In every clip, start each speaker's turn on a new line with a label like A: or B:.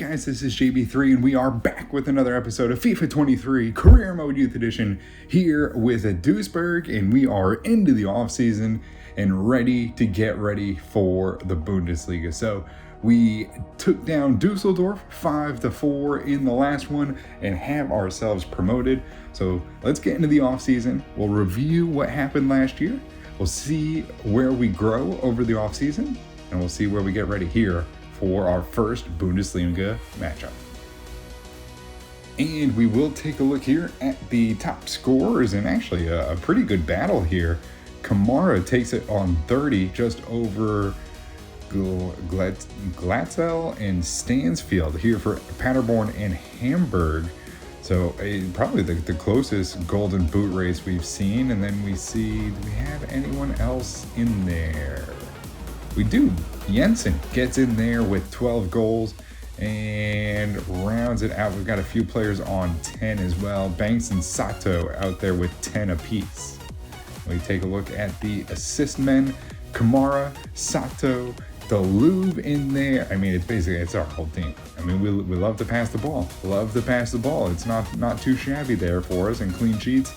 A: guys, this is JB3 and we are back with another episode of FIFA 23 Career Mode Youth Edition here with Duisburg, and we are into the off season and ready to get ready for the Bundesliga. So we took down Dusseldorf 5-4 in the last one and have ourselves promoted. So let's get into the off season. We'll review what happened last year. We'll see where we grow over the off season, and we'll see where we get ready here for our first Bundesliga matchup. And we will take a look here at the top scorers, and actually a pretty good battle here. Kamara takes it on 30 just over Glatzel and Stansfield here for Paderborn and Hamburg. So probably the closest golden boot race we've seen. And then we see, do we have anyone else in there? We do. Jensen gets in there with 12 goals and rounds it out. We've got a few players on 10 as well. Banks and Sato out there with 10 apiece. We take a look at the assist men. Kamara, Sato, the Louvre in there. I mean, it's our whole team. I mean, we love to pass the ball. Love to pass the ball. It's not too shabby there for us. And clean sheets,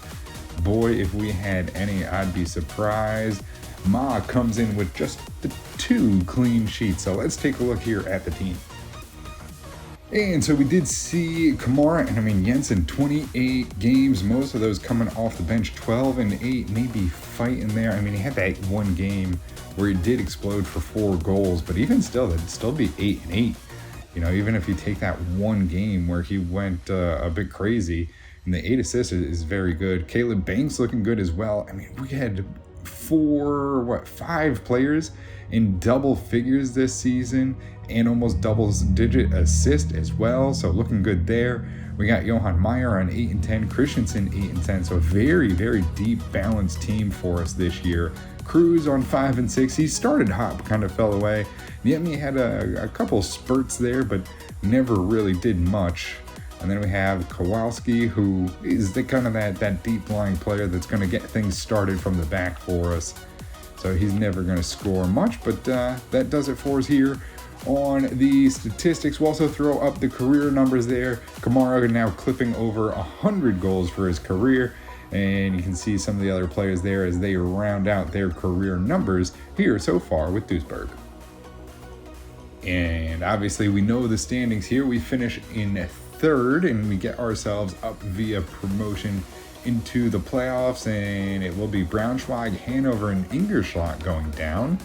A: boy, if we had any, I'd be surprised. Ma comes in with just the 2 clean sheets. So let's take a look here at the team. And so we did see Kamara and Jensen, 28 games, most of those coming off the bench, 12 and 8, maybe fighting there. I mean, he had that one game where he did explode for 4 goals, but even still, that'd still be 8 and 8. You know, even if you take that one game where he went a bit crazy, and the 8 assists is very good. Caleb Banks looking good as well. I mean, we had 5 players in double figures this season and almost double-digit assist as well, so looking good there. We got Johan Meyer on 8 and 10, Christensen 8 and 10, so a very, very deep, balanced team for us this year. Cruz on 5 and 6. He started hot, but kind of fell away. Niemi had a couple spurts there, but never really did much. And then we have Kowalski, who is the kind of that deep lying player that's going to get things started from the back for us. So he's never going to score much, but that does it for us here on the statistics. We'll also throw up the career numbers there. Kamara now clipping over 100 goals for his career. And you can see some of the other players there as they round out their career numbers here so far with Duisburg. And obviously we know the standings here. We finish in 3rd and we get ourselves up via promotion into the playoffs, and it will be Braunschweig, Hanover, and Ingolstadt going down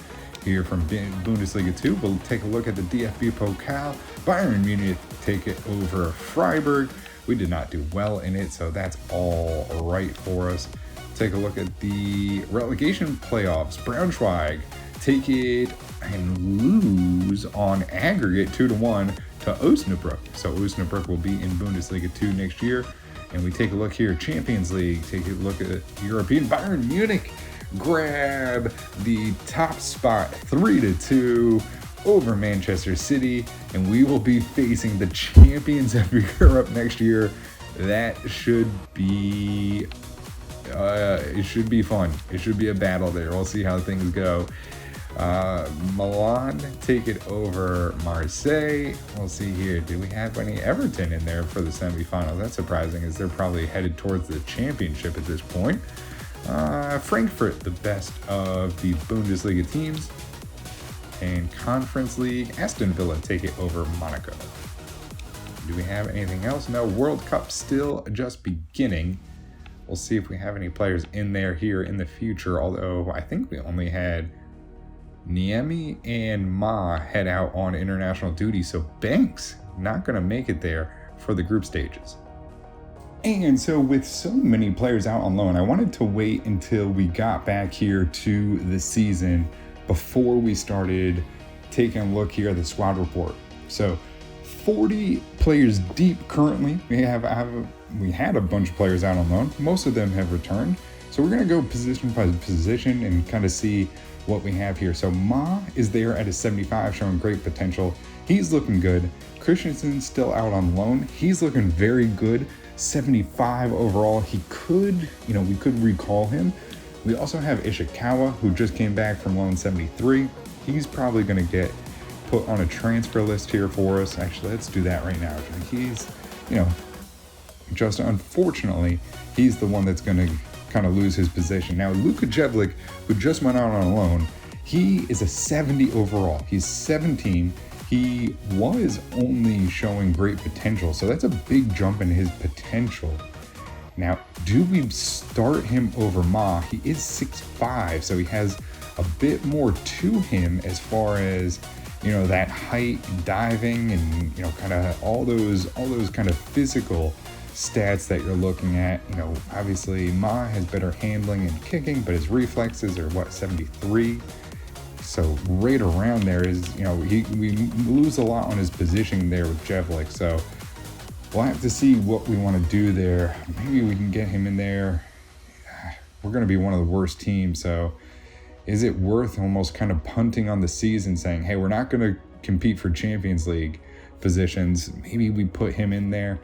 A: here from Bundesliga 2. We'll take a look at the DFB Pokal. Bayern Munich take it over Freiburg. We did not do well in it, so that's all right for us. Take a look at the relegation playoffs. Braunschweig take it and lose on aggregate 2-1 to Osnabrück. So Osnabrück will be in Bundesliga 2 next year. And we take a look here, Champions League, take a look at European. Bayern Munich grab the top spot 3-2 over Manchester City, and we will be facing the champions of Europe next year. That should be it should be fun. It should be a battle there. We'll see how things go. Milan take it over Marseille. We'll see here. Do we have any Everton in there for the semifinals? That's surprising, as they're probably headed towards the championship at this point. Frankfurt, the best of the Bundesliga teams. And Conference League, Aston Villa take it over Monaco. Do we have anything else? No. World Cup still just beginning. We'll see if we have any players in there here in the future, although I think we only had Niemi and Ma head out on international duty, so Banks not going to make it there for the group stages. And so with so many players out on loan, I wanted to wait until we got back here to the season before we started taking a look here at the squad report. So 40 players deep currently. We had a bunch of players out on loan. Most of them have returned. So we're going to go position by position and kind of see what we have here. So Ma is there at a 75, showing great potential. He's looking good. Christensen's still out on loan. He's looking very good. 75 overall. He could, we could recall him. We also have Ishikawa, who just came back from loan, 73. He's probably going to get put on a transfer list here for us. Actually, let's do that right now. He's, just unfortunately, he's the one that's going to kind of lose his position. Now, Luka Jevlik, who just went out on a loan, he is a 70 overall. He's 17. He was only showing great potential, so that's a big jump in his potential. Now, do we start him over Ma? He is 6'5", so he has a bit more to him as far as, that height and diving and, kind of all those kind of physical stats that you're looking at. Obviously Ma has better handling and kicking, but his reflexes are 73. So right around there is, we lose a lot on his positioning there with Jevlik. So we'll have to see what we want to do there. Maybe we can get him in there. We're going to be one of the worst teams. So is it worth almost kind of punting on the season, saying, hey, we're not going to compete for Champions League positions. Maybe we put him in there.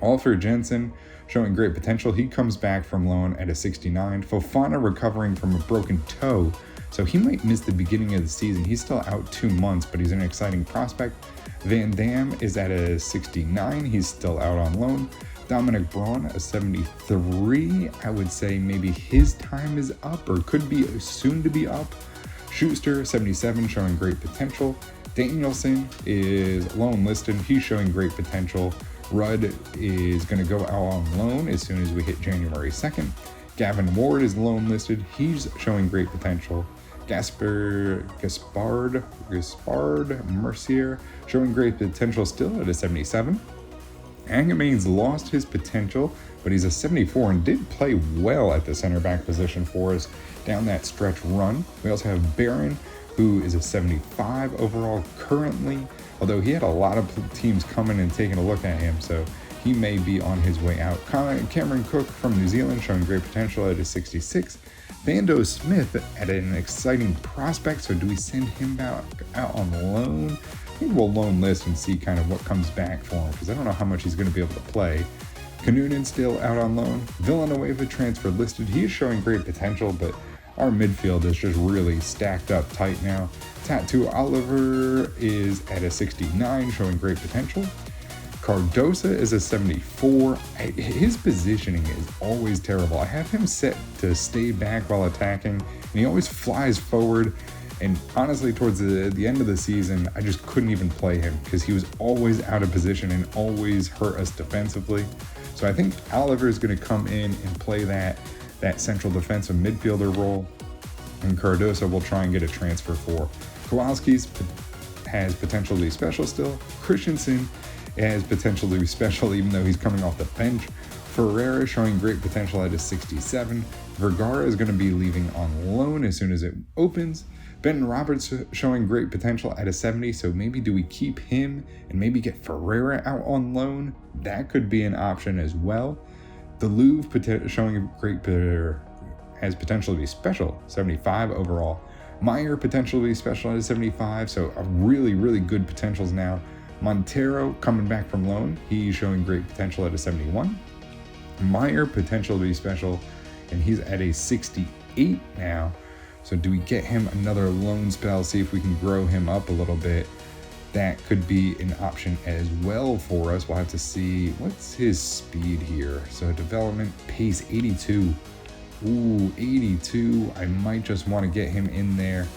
A: Alfred Jensen showing great potential. He comes back from loan at a 69. Fofana recovering from a broken toe, so he might miss the beginning of the season. He's still out 2 months, but he's an exciting prospect. Van Dam is at a 69. He's still out on loan. Dominic Braun, a 73. I would say maybe his time is up or could be soon to be up. Schuster, 77, showing great potential. Danielson is loan listed. He's showing great potential. Rudd is going to go out on loan as soon as we hit January 2nd. Gavin Ward is loan listed. He's showing great potential. Gaspard Mercier showing great potential still at a 77. Angamain's lost his potential, but he's a 74 and did play well at the center back position for us down that stretch run. We also have Barron, who is a 75 overall currently, although he had a lot of teams coming and taking a look at him, so he may be on his way out. Cameron Cook from New Zealand showing great potential at a 66. Vando Smith at an exciting prospect, so do we send him out on loan? I think we'll loan list and see kind of what comes back for him, because I don't know how much he's going to be able to play. Kanunin still out on loan. Villanueva transfer listed. He is showing great potential, but our midfield is just really stacked up tight now. Tattoo Oliver is at a 69, showing great potential. Cardosa is a 74. His positioning is always terrible. I have him set to stay back while attacking, and he always flies forward. And honestly, towards the end of the season, I just couldn't even play him because he was always out of position and always hurt us defensively. So I think Oliver is going to come in and play that central defensive midfielder role, and Cardosa will try and get a transfer for. Kowalski's has potential to be special still. Christensen has potential to be special even though he's coming off the bench. Ferreira showing great potential at a 67. Vergara is going to be leaving on loan as soon as it opens. Ben Roberts showing great potential at a 70, so maybe do we keep him and maybe get Ferreira out on loan? That could be an option as well. The Louvre showing great has potential to be special, 75 overall. Meyer potential to be special at a 75, so a really, really good potentials now. Montero coming back from loan, he's showing great potential at a 71. Meyer potential to be special, and he's at a 68 now. So do we get him another loan spell, see if we can grow him up a little bit? That could be an option as well for us. We'll have to see what's his speed here. So development pace 82. Ooh, 82. I might just want to get him in there.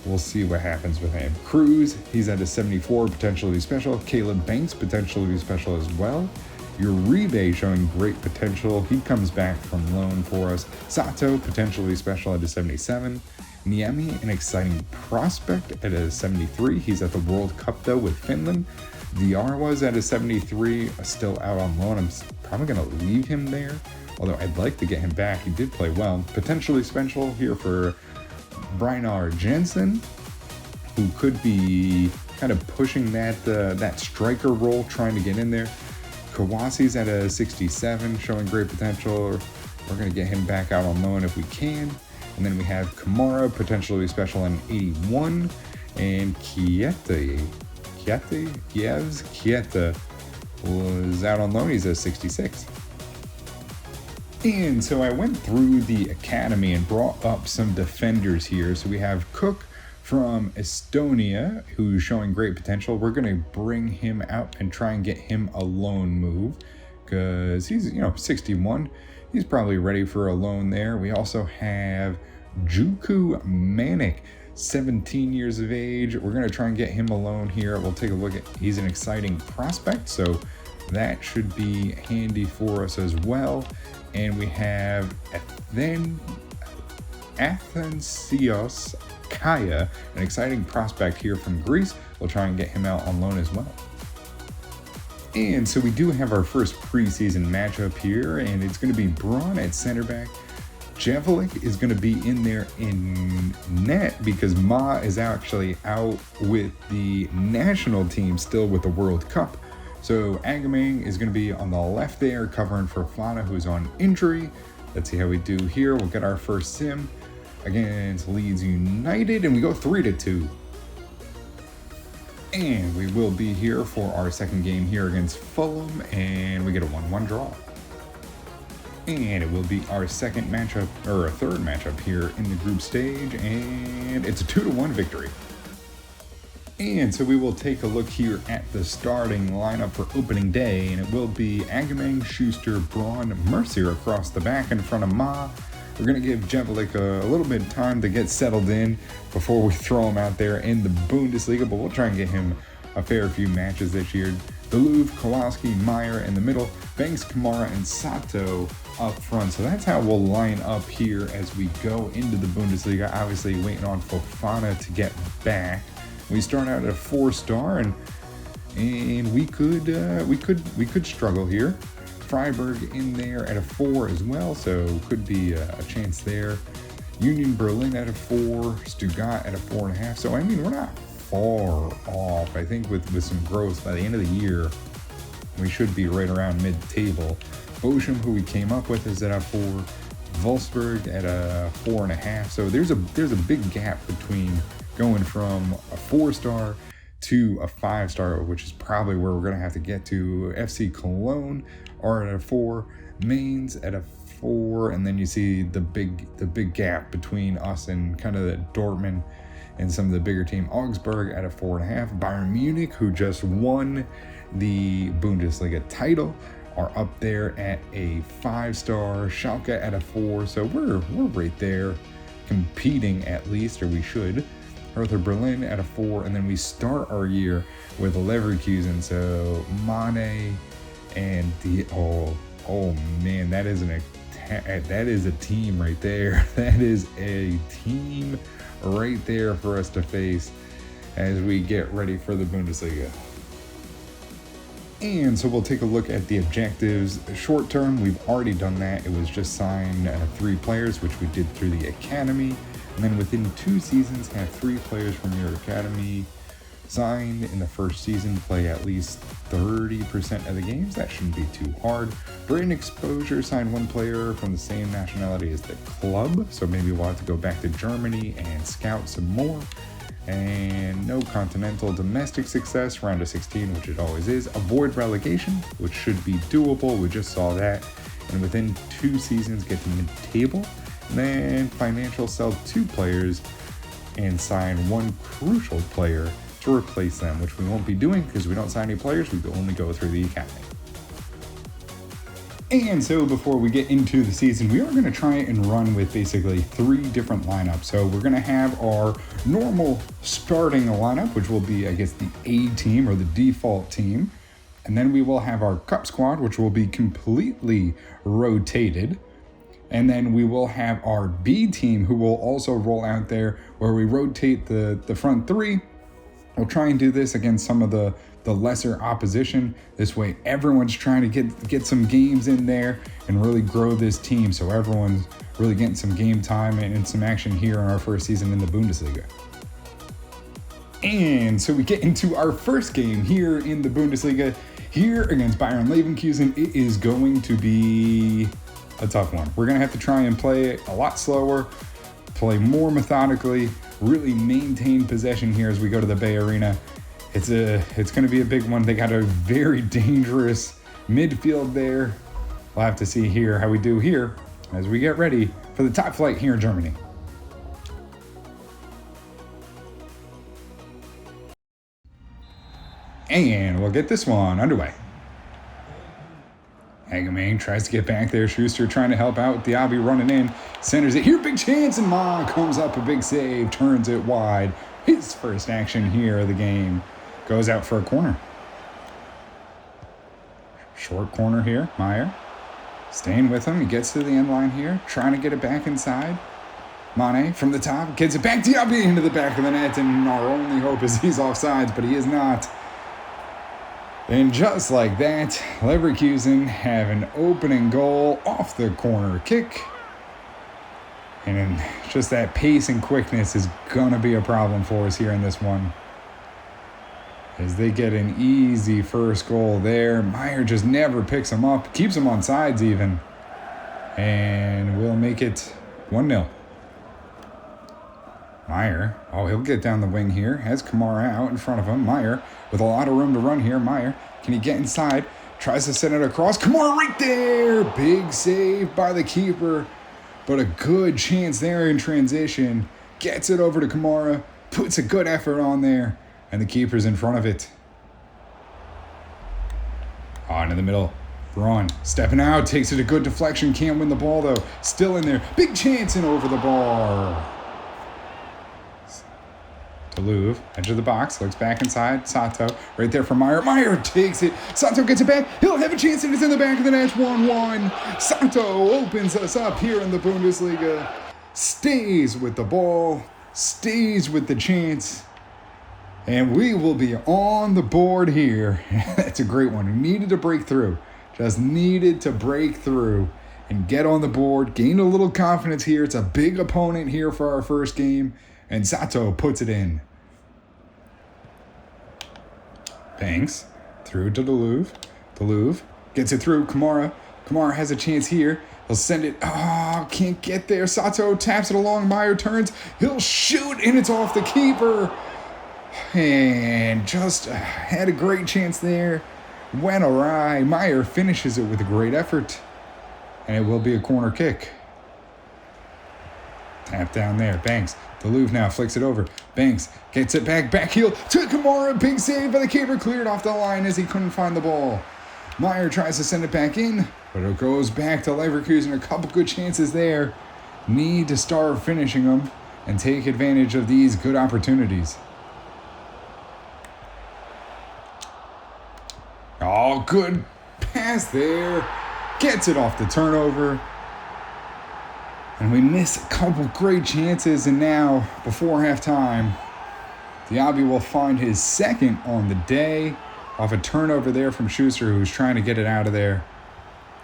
A: We'll see what happens with him. Cruz, he's at a 74, potential to be special. Caleb Banks, potential to be special as well. Uribe showing great potential. He comes back from loan for us. Sato, potentially special at a 77. Niemi, an exciting prospect at a 73. He's at the World Cup though with Finland. Diar was at a 73, still out on loan. I'm probably going to leave him there, although I'd like to get him back. He did play well. Potentially special here for Brynar Jensen, who could be kind of pushing that striker role, trying to get in there. Kawasi's at a 67, showing great potential. We're going to get him back out on loan if we can. And then we have Kamara, potentially special in 81. And Kieta was out on loan. He's a 66. And so I went through the academy and brought up some defenders here. So we have Cook from Estonia, who's showing great potential. We're going to bring him out and try and get him a loan move because he's, 61. He's probably ready for a loan there. We also have Juku Manik, 17 years of age. We're going to try and get him a loan here. We'll take a look at, he's an exciting prospect, so that should be handy for us as well. And we have Athanasios Kaya, an exciting prospect here from Greece. We'll try and get him out on loan as well. And so we do have our first preseason matchup here, and it's going to be Braun at center back. Jevelik is going to be in there in net because Ma is actually out with the national team still with the World Cup. So Agamang is going to be on the left there covering for Fana, who's on injury. Let's see how we do here. We'll get our first sim against Leeds United, and we go 3-2. And we will be here for our second game here against Fulham, and we get a 1-1 draw. And it will be our second matchup, or a third matchup here in the group stage, and it's a 2-1 victory. And so we will take a look here at the starting lineup for opening day, and it will be Agamang, Schuster, Braun, Mercier across the back in front of Ma. We're going to give Jevelik a little bit of time to get settled in before we throw him out there in the Bundesliga, but we'll try and get him a fair few matches this year. Deluve, Kowalski, Meyer in the middle, Banks, Kamara, and Sato up front. So that's how we'll line up here as we go into the Bundesliga. Obviously waiting on Fofana to get back. We start out at a 4-star, and we could struggle here. Freiburg in there at a 4 as well, so could be a chance there. Union Berlin at a 4, Stuttgart at a 4.5. So I mean, we're not far off. I think with some growth by the end of the year, we should be right around mid-table. Bochum, who we came up with, is at a 4. Wolfsburg at a 4.5. So there's a big gap between going from a 4-star to a 5-star, which is probably where we're going to have to get to. FC Cologne are at a 4, Mainz at a 4, and then you see the big gap between us and kind of the Dortmund and some of the bigger team. Augsburg at a 4.5. Bayern Munich, who just won the Bundesliga title, are up there at a 5-star. Schalke at a 4, so we're right there competing at least, or we should. Hertha Berlin at a 4, and then we start our year with Leverkusen. So Mane and oh man, that is a team right there. That is a team right there for us to face as we get ready for the Bundesliga. And so we'll take a look at the objectives. Short term, we've already done that. It was just sign 3 players, which we did through the academy. And then within 2 seasons, have 3 players from your academy signed in the first season, play at least 30% of the games. That shouldn't be too hard. Brand exposure, sign 1 player from the same nationality as the club. So maybe we'll have to go back to Germany and scout some more. And no continental domestic success, round of 16, which it always is. Avoid relegation, which should be doable. We just saw that. And within 2 seasons, get to mid-table. Then financial, sell 2 players and sign 1 crucial player to replace them, which we won't be doing because we don't sign any players. We only go through the academy. And so before we get into the season, we are going to try and run with basically 3 different lineups. So we're going to have our normal starting lineup, which will be, I guess, the A team or the default team. And then we will have our cup squad, which will be completely rotated. And then we will have our B team, who will also roll out there, where we rotate the front 3. We'll try and do this against some of the lesser opposition. This way, everyone's trying to get some games in there and really grow this team. So everyone's really getting some game time and some action here in our first season in the Bundesliga. And so we get into our first game here in the Bundesliga, here against Bayern Leverkusen. It is going to be a tough one. We're going to have to try and play it a lot slower, play more methodically, really maintain possession here as we go to the Bay Arena. It's going to be a big one. They got a very dangerous midfield there. We'll have to see here how we do here as we get ready for the top flight here in Germany. And we'll get this one underway. Hagemane tries to get back there. Schuster trying to help out. Diaby running in. Centers it here. Big chance. And Ma comes up. A big save. Turns it wide. His first action here of the game. Goes out for a corner. Short corner here. Meyer. Staying with him. He gets to the end line here. Trying to get it back inside. Mane from the top. Gets it back. Diaby into the back of the net. And our only hope is he's offsides. But he is not. And just like that, Leverkusen have an opening goal off the corner kick. And just that pace and quickness is going to be a problem for us here in this one. As they get an easy first goal there. Meyer just never picks him up. Keeps him on sides even. And we'll make it 1-0. Meyer, he'll get down the wing here. Has Kamara out in front of him. Meyer with a lot of room to run here. Meyer, can he get inside? Tries to send it across. Kamara right there. Big save by the keeper. But a good chance there in transition. Gets it over to Kamara. Puts a good effort on there. And the keeper's in front of it. On in the middle. Braun stepping out. Takes it a good deflection. Can't win the ball though. Still in there. Big chance and over the bar. Louvre, edge of the box, looks back inside. Sato, right there for Meyer. Meyer takes it. Sato gets it back. He'll have a chance, and it's in the back of the net. 1-1. Sato opens us up here in the Bundesliga. Stays with the ball. Stays with the chance. And we will be on the board here. That's a great one. Needed to break through. Just needed to break through and get on the board. Gain a little confidence here. It's a big opponent here for our first game. And Sato puts it in. Banks through to the Louvre. The Louvre gets it through. Kamara. Kamara has a chance here. He'll send it. Can't get there. Sato taps it along. Meyer turns. He'll shoot, and it's off the keeper. And just had a great chance there. Went awry. Meyer finishes it with a great effort. And it will be a corner kick. Tap down there. Banks. The Louvre now flicks it over. Banks gets it back. Back heel to Kamara. Big save by the keeper. Cleared off the line as he couldn't find the ball. Meyer tries to send it back in, but it goes back to Leverkusen. A couple good chances there. Need to start finishing them and take advantage of these good opportunities. Good pass there. Gets it off the turnover. And we miss a couple great chances, and now, before halftime, Diaby will find his second on the day off a turnover there from Schuster, who's trying to get it out of there.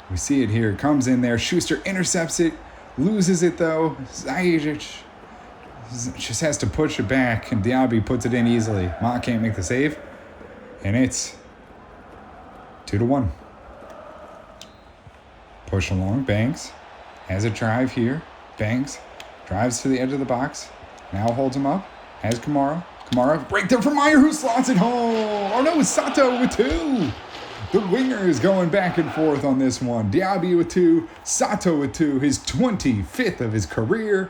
A: We see it here. It comes in there. Schuster intercepts it, loses it though. Zajic just has to push it back, and Diaby puts it in easily. Ma can't make the save, and it's 2-1. Push along, Banks. Has a drive here. Banks drives to the edge of the box. Now holds him up. Has Kamara. Kamara break there for Meyer, who slots it home. Oh no, it's Sato with 2. The winger is going back and forth on this one. Diaby with 2. Sato with 2. His 25th of his career.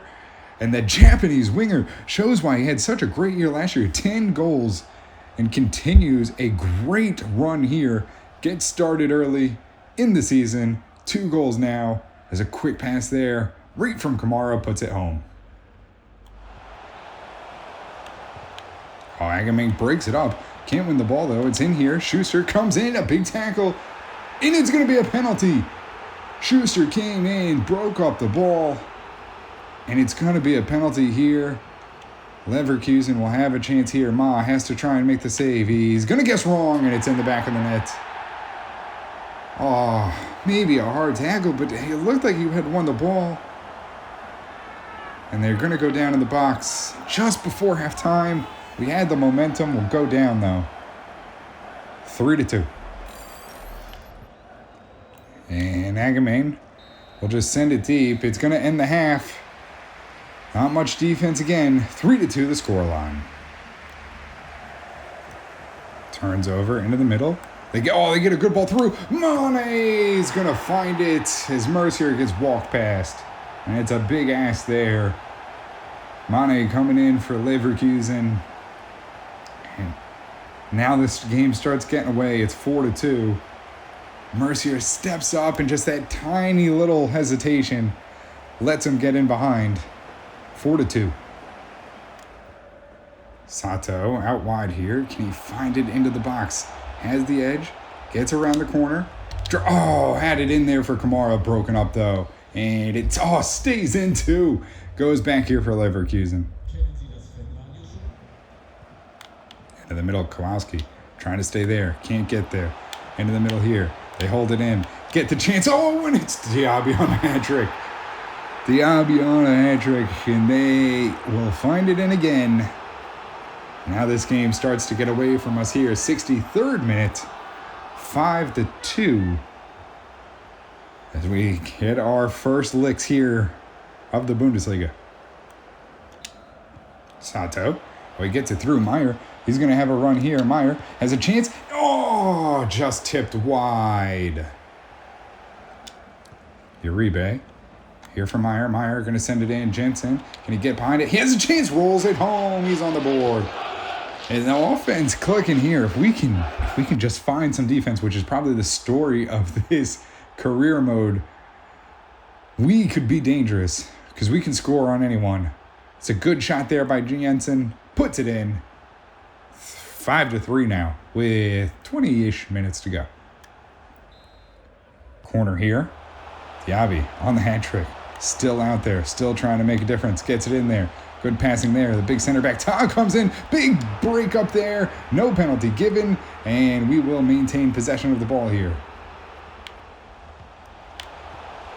A: And the Japanese winger shows why he had such a great year last year. 10 goals and continues a great run here. Gets started early in the season. 2 goals now. There's a quick pass there. Right from Kamara, puts it home. Hagemane breaks it up. Can't win the ball, though. It's in here. Schuster comes in. A big tackle. And it's going to be a penalty. Schuster came in, broke up the ball. And it's going to be a penalty here. Leverkusen will have a chance here. Ma has to try and make the save. He's going to guess wrong, and it's in the back of the net. Maybe a hard tackle, but it looked like he had won the ball. And they're going to go down in the box just before halftime. We had the momentum. We'll go down, though. 3-2. And Hagemane will just send it deep. It's going to end the half. Not much defense again. 3-2 the scoreline. Turns over into the middle. They get a good ball through. Mane's going to find it as Mercier gets walked past. And it's a big ass there. Mane coming in for Leverkusen. And Now this game starts getting away. It's 4-2. Mercier steps up, and just that tiny little hesitation lets him get in behind. 4-2. Sato out wide here. Can he find it into the box? Has the edge. Gets around the corner. Oh, had it in there for Kamara. Broken up, though. And it stays in, too. Goes back here for Leverkusen. Into the middle, Kowalski. Trying to stay there. Can't get there. Into the middle here. They hold it in. Get the chance. Oh, and it's Diaby on a hat trick. Diaby on a hat trick. And they will find it in again. Now this game starts to get away from us here. 63rd minute. 5-2. As we get our first licks here of the Bundesliga. Sato. Well, he gets it through Meyer. He's going to have a run here. Meyer has a chance. Oh, just tipped wide. Uribe. Here for Meyer. Meyer going to send it in. Jensen. Can he get behind it? He has a chance. Rolls it home. He's on the board. And the offense clicking here. If we can just find some defense, which is probably the story of this career mode, we could be dangerous because we can score on anyone. It's a good shot there by Jensen. Puts it in. 5-3 now with 20-ish minutes to go. Corner here. Diaby on the hat trick. Still out there. Still trying to make a difference. Gets it in there. Good passing there. The big center back. Ta comes in. Big break up there. No penalty given. And we will maintain possession of the ball here.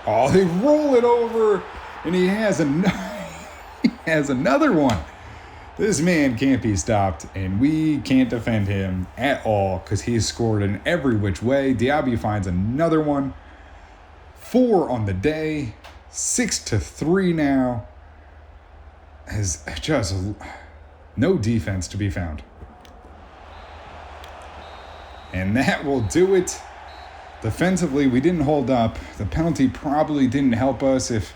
A: Oh, they roll it over. And he has another one. This man can't be stopped, and we can't defend him at all because he's scored in every which way. Diaby finds another one. 4 on the day. 6-3 now. Has just no defense to be found. And that will do it. Defensively, we didn't hold up. The penalty probably didn't help us. If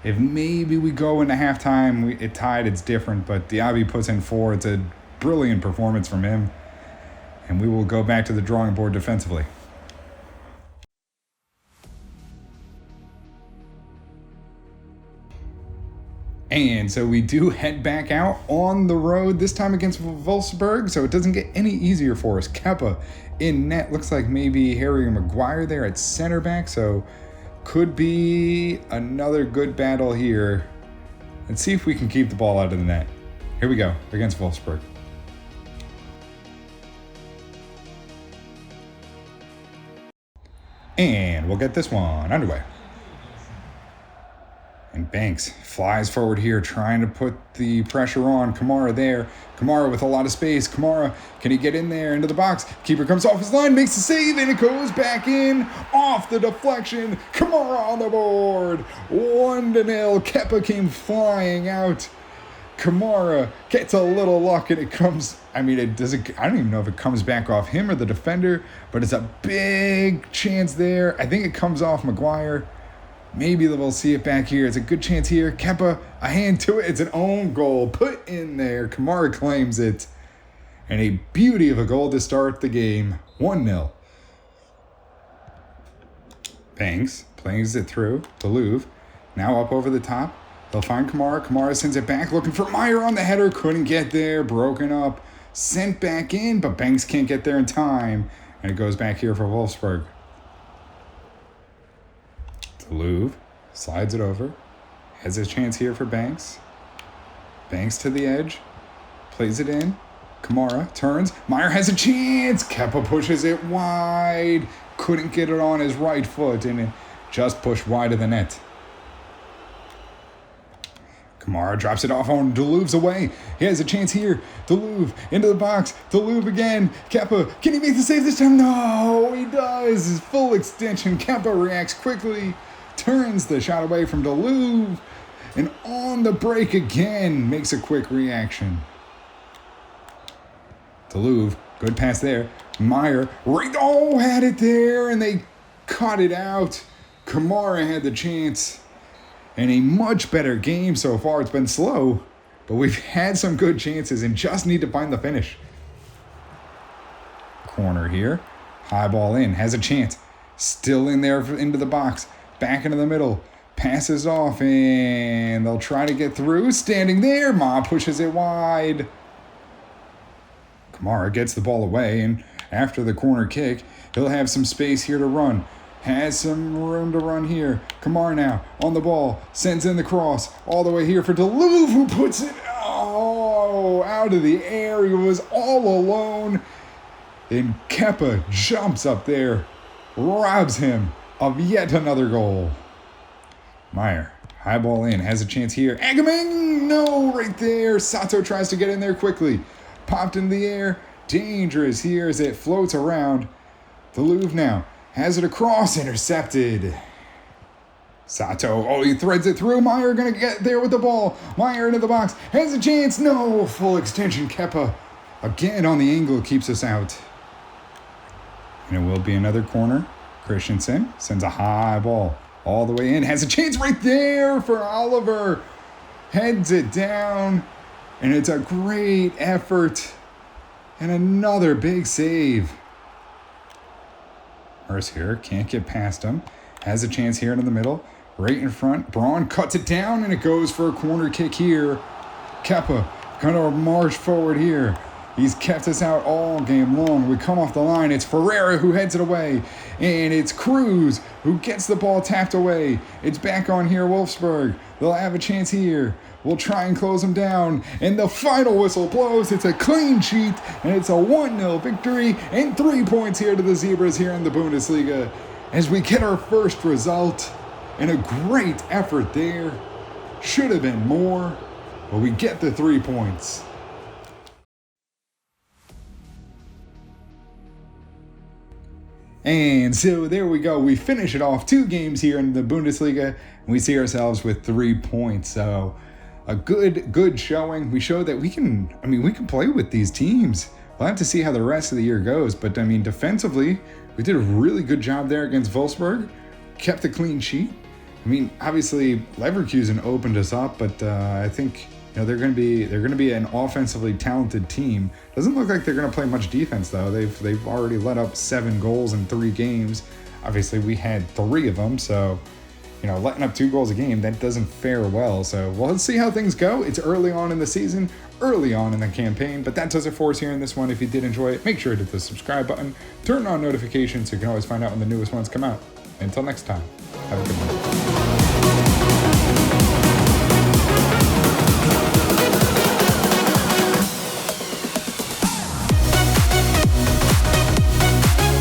A: maybe we go into halftime, it tied, it's different. But Diaby puts in 4. It's a brilliant performance from him. And we will go back to the drawing board defensively. And so we do head back out on the road, this time against Wolfsburg, so it doesn't get any easier for us. Kepa in net. Looks like maybe Harry Maguire there at center back, so could be another good battle here. Let's see if we can keep the ball out of the net. Here we go, against Wolfsburg. And we'll get this one underway. And Banks flies forward here, trying to put the pressure on. Kamara there. Kamara with a lot of space. Kamara, can he get in there into the box? Keeper comes off his line, makes the save, and it goes back in. Off the deflection. Kamara on the board. 1-0. Kepa came flying out. Kamara gets a little luck, and it comes... I don't even know if it comes back off him or the defender, but it's a big chance there. I think it comes off Maguire. Maybe we'll see it back here. It's a good chance here. Kepa, a hand to it. It's an own goal put in there. Kamara claims it. And a beauty of a goal to start the game. 1-0. Banks plays it through to Louvre. Now up over the top. They'll find Kamara. Kamara sends it back, looking for Meyer on the header. Couldn't get there. Broken up. Sent back in, but Banks can't get there in time. And it goes back here for Wolfsburg. Louvre slides it over. Has a chance here for Banks. Banks to the edge. Plays it in. Kamara turns. Meyer has a chance. Kepa pushes it wide. Couldn't get it on his right foot, and it just pushed wide of the net. Kamara drops it off on Delouve's away. He has a chance here. Delouve into the box. Delouve again. Kepa, can he make the save this time? No, he does. His full extension. Kepa reacts quickly. Turns the shot away from Delouve. And on the break again, makes a quick reaction. Delouve, good pass there. Meyer, had it there, and they cut it out. Kamara had the chance. And a much better game so far. It's been slow, but we've had some good chances and just need to find the finish. corner here. High ball in, has a chance. Still in there into the box. Back into the middle. Passes off, and they'll try to get through. Standing there, Ma pushes it wide. Kamara gets the ball away, and after the corner kick, he'll have some space here to run. Has some room to run here. Kamara now on the ball. Sends in the cross all the way here for Duluth, who puts it out of the air. He was all alone. And Kepa jumps up there, robs him of yet another goal. Meyer, high ball in, has a chance here. Agaming, no, right there. Sato tries to get in there quickly. Popped in the air. Dangerous here as it floats around. The Louvre now has it across, intercepted. Sato, he threads it through. Meyer gonna get there with the ball. Meyer into the box, has a chance. No, full extension. Kepa again on the angle, keeps us out. And it will be another corner. Christensen sends a high ball all the way in. Has a chance right there for Oliver. Heads it down. And it's a great effort. And another big save. Mercier can't get past him. Has a chance here into the middle. Right in front. Braun cuts it down, and it goes for a corner kick here. Kepa gonna march forward here. He's kept us out all game long. We come off the line. It's Ferreira who heads it away. And it's Cruz who gets the ball tapped away. It's back on here, Wolfsburg. They'll have a chance here. We'll try and close them down. And the final whistle blows. It's a clean sheet. And it's a 1-0 victory. And 3 points here to the Zebras here in the Bundesliga. As we get our first result. And a great effort there. Should have been more. But we get the 3 points. And so there we go. We finish it off. 2 games here in the Bundesliga. And we see ourselves with 3 points. So a good showing. We show that we can play with these teams. We'll have to see how the rest of the year goes. But defensively, we did a really good job there against Wolfsburg. Kept a clean sheet. Obviously Leverkusen opened us up, but I think they're going to be an offensively talented team. Doesn't look like they're going to play much defense though. They've already let up 7 goals in 3 games. Obviously we had 3 of them, so letting up 2 goals a game, that doesn't fare well. So let's see how things go. It's early on in the season, early on in the campaign, but that does it for us here in this one. If you did enjoy it, make sure to hit the subscribe button, turn on notifications so you can always find out when the newest ones come out. Until next time, have a good one.